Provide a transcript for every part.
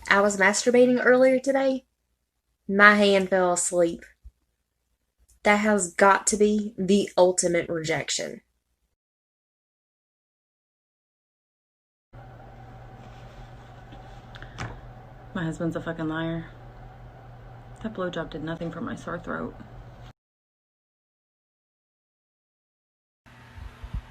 I was masturbating earlier today. My hand fell asleep. That has got to be the ultimate rejection. My husband's a fucking liar. That blowjob did nothing for my sore throat.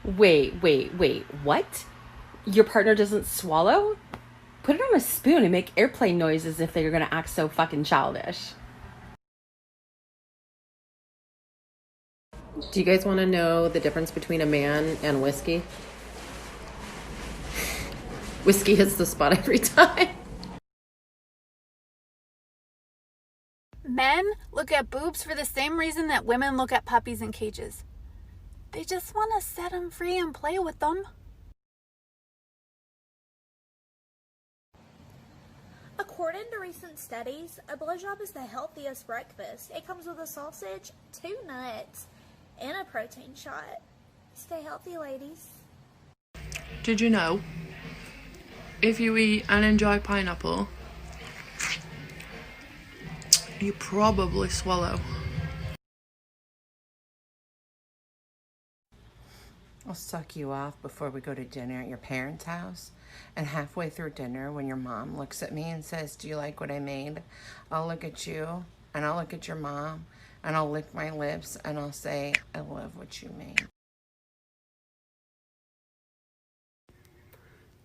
Wait, what? Your partner doesn't swallow? Put it on a spoon and make airplane noises if they're gonna act so fucking childish. Do you guys want to know the difference between a man and whiskey? Whiskey hits the spot every time. Men look at boobs for the same reason that women look at puppies in cages. They just want to set them free and play with them. According to recent studies, a blowjob is the healthiest breakfast. It comes with a sausage, 2 nuts, and a protein shot. Stay healthy, ladies. Did you know, if you eat and enjoy pineapple, you probably swallow? I'll suck you off before we go to dinner at your parents' house. And halfway through dinner, when your mom looks at me and says, "Do you like what I made?" I'll look at you, and I'll look at your mom, and I'll lick my lips, and I'll say, "I love what you made."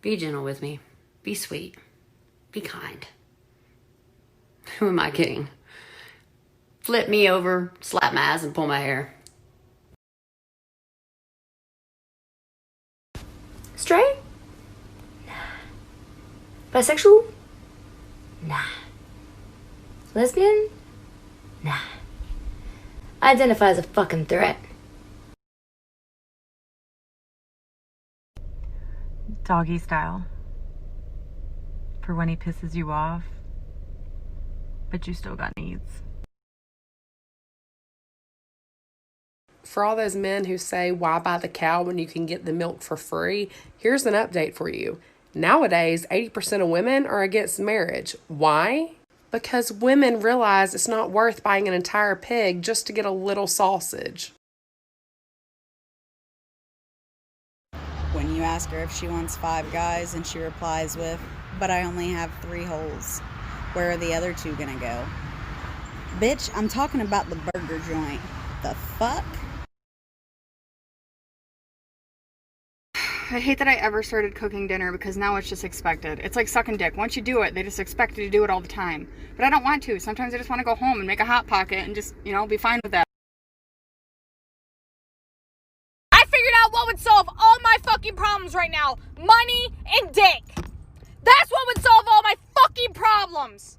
Be gentle with me. Be sweet. Be kind. Who am I kidding? Flip me over, slap my ass, and pull my hair. Straight? Nah. Bisexual? Nah. Lesbian? Nah. Identify as a fucking threat. Doggy style. For when he pisses you off, but you still got needs. For all those men who say, why buy the cow when you can get the milk for free? Here's an update for you. Nowadays, 80% of women are against marriage. Why? Because women realize it's not worth buying an entire pig just to get a little sausage. When you ask her if she wants 5 guys and she replies with, "But I only have 3 holes. Where are the other 2 gonna go?" Bitch, I'm talking about the burger joint. The fuck? I hate that I ever started cooking dinner because now it's just expected. It's like sucking dick. Once you do it, they just expect you to do it all the time. But I don't want to. Sometimes I just want to go home and make a Hot Pocket and just, be fine with that. I figured out what would solve all my fucking problems right now. Money and dick. That's what would solve all my fucking problems.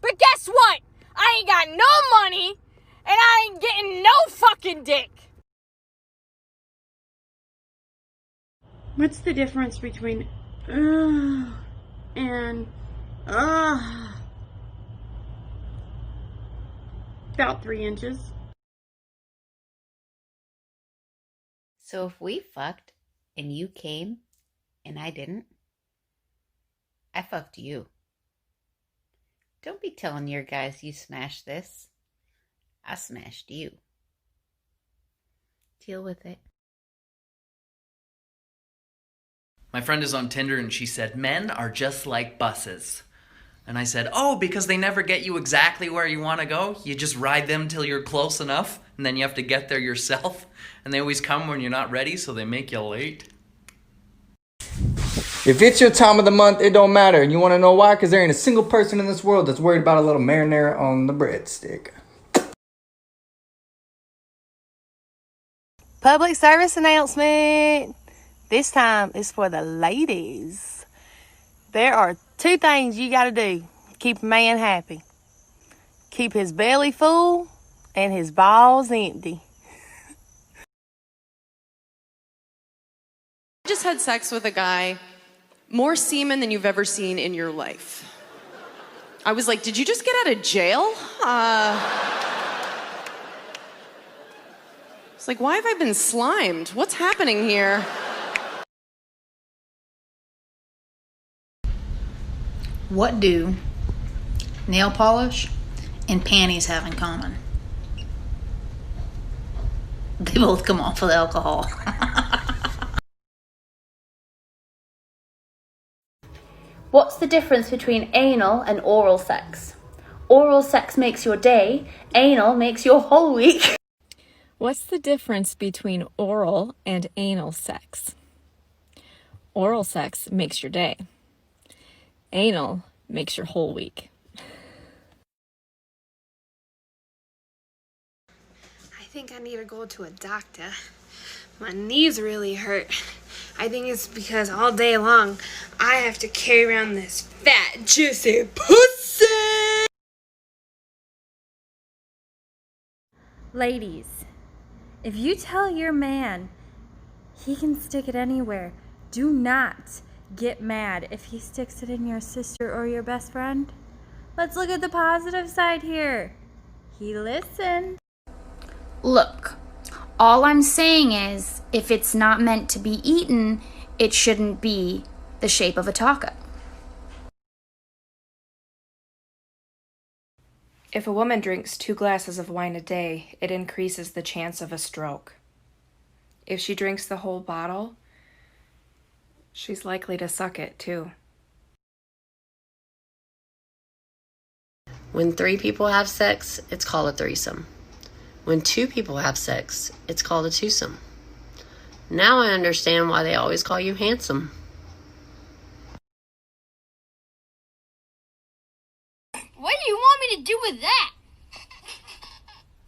But guess what? I ain't got no money and I ain't getting no fucking dick. What's the difference between and about 3 inches. So if we fucked and you came and I didn't, I fucked you. Don't be telling your guys you smashed this. I smashed you. Deal with it. My friend is on Tinder and she said, men are just like buses. And I said, oh, because they never get you exactly where you want to go? You just ride them till you're close enough, and then you have to get there yourself. And they always come when you're not ready, so they make you late. If it's your time of the month, it don't matter. And you want to know why? Because there ain't a single person in this world that's worried about a little marinara on the breadstick. Public service announcement. This time is for the ladies. There are 2 things you got to do to keep a man happy. Keep his belly full and his balls empty. I just had sex with a guy, more semen than you've ever seen in your life. I was like, did you just get out of jail? It's like, why have I been slimed? What's happening here? What do nail polish, and panties have in common? They both come off with alcohol. What's the difference between anal and oral sex? Oral sex makes your day, anal makes your whole week. What's the difference between oral and anal sex? Oral sex makes your day. Anal makes your whole week. I think I need to go to a doctor. My knees really hurt. I think it's because all day long I have to carry around this fat, juicy pussy. Ladies, if you tell your man he can stick it anywhere, do not get mad if he sticks it in your sister or your best friend. Let's look at the positive side here. He listened. Look, all I'm saying is, if it's not meant to be eaten, it shouldn't be the shape of a taco. If a woman drinks 2 glasses of wine a day, it increases the chance of a stroke. If she drinks the whole bottle, she's likely to suck it too. When 3 people have sex, it's called a threesome. When 2 people have sex, it's called a twosome. Now I understand why they always call you handsome. What do you want me to do with that?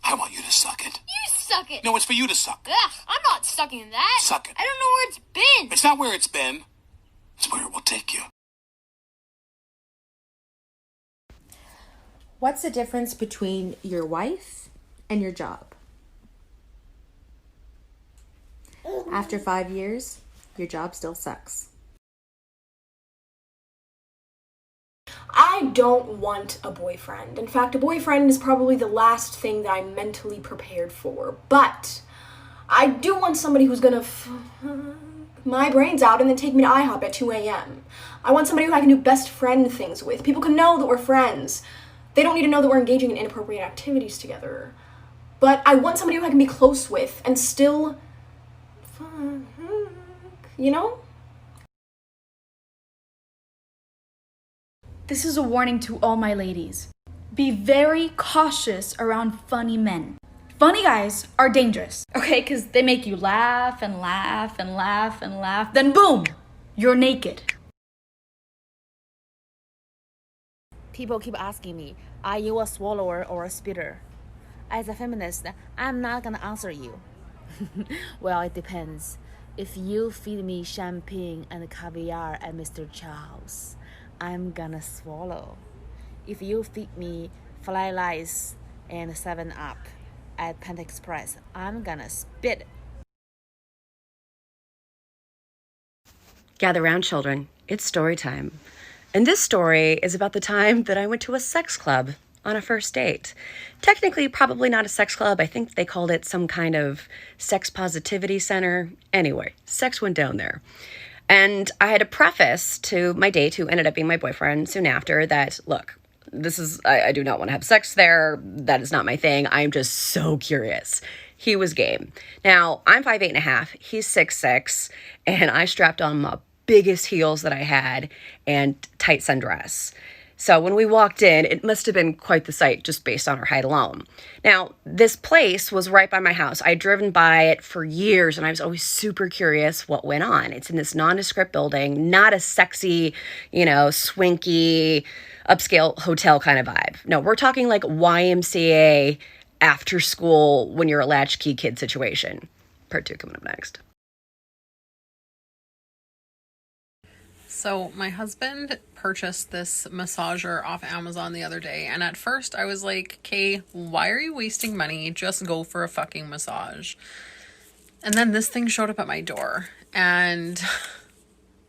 I want you to suck it. You suck it. No, it's for you to suck. Ugh, I'm not sucking that. Suck it. I don't know where it's been. It's not where it's been. It's where it will take you. What's the difference between your wife and your job? After 5 years, your job still sucks. I don't want a boyfriend. In fact, a boyfriend is probably the last thing that I'm mentally prepared for. But I do want somebody who's gonna my brains out and then take me to IHOP at 2 a.m. I want somebody who I can do best friend things with. People can know that we're friends. They don't need to know that we're engaging in inappropriate activities together. But I want somebody who I can be close with and still, you know? This is a warning to all my ladies. Be very cautious around funny men. Funny guys are dangerous, okay? Because they make you laugh and laugh and laugh and laugh. Then boom, you're naked. People keep asking me, are you a swallower or a spitter? As a feminist, I'm not gonna answer you. Well, it depends. If you feed me champagne and caviar at Mr. Charles, I'm gonna swallow. If you feed me fly lice and 7-Up at Panda Express, I'm gonna spit. Gather round, children. It's story time. And this story is about the time that I went to a sex club on a first date. Technically, probably not a sex club. I think they called it some kind of sex positivity center. Anyway, sex went down there. And I had a preface to my date, who ended up being my boyfriend soon after, that, look, I do not want to have sex there. That is not my thing. I'm just so curious. He was game. Now, I'm 5'8.5". He's 6'6", and I strapped on my biggest heels that I had and tight sundress. So when we walked in, it must have been quite the sight just based on our height alone. Now, this place was right by my house. I'd driven by it for years, and I was always super curious what went on. It's in this nondescript building, not a sexy, swanky, upscale hotel kind of vibe. No, we're talking like YMCA after school when you're a latchkey kid situation. Part 2 coming up next. So my husband purchased this massager off Amazon the other day, and at first I was like, Kay, why are you wasting money? Just go for a fucking massage. And then this thing showed up at my door, and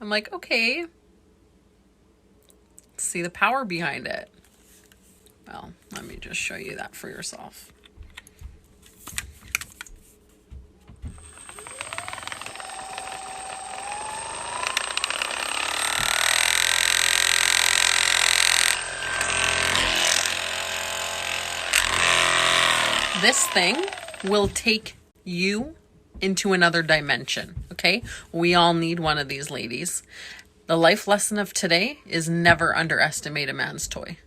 I'm like, okay, let's see the power behind it. Well, let me just show you that for yourself. this thing will take you into another dimension, okay? We all need one of these, ladies. The life lesson of today is never underestimate a man's toy.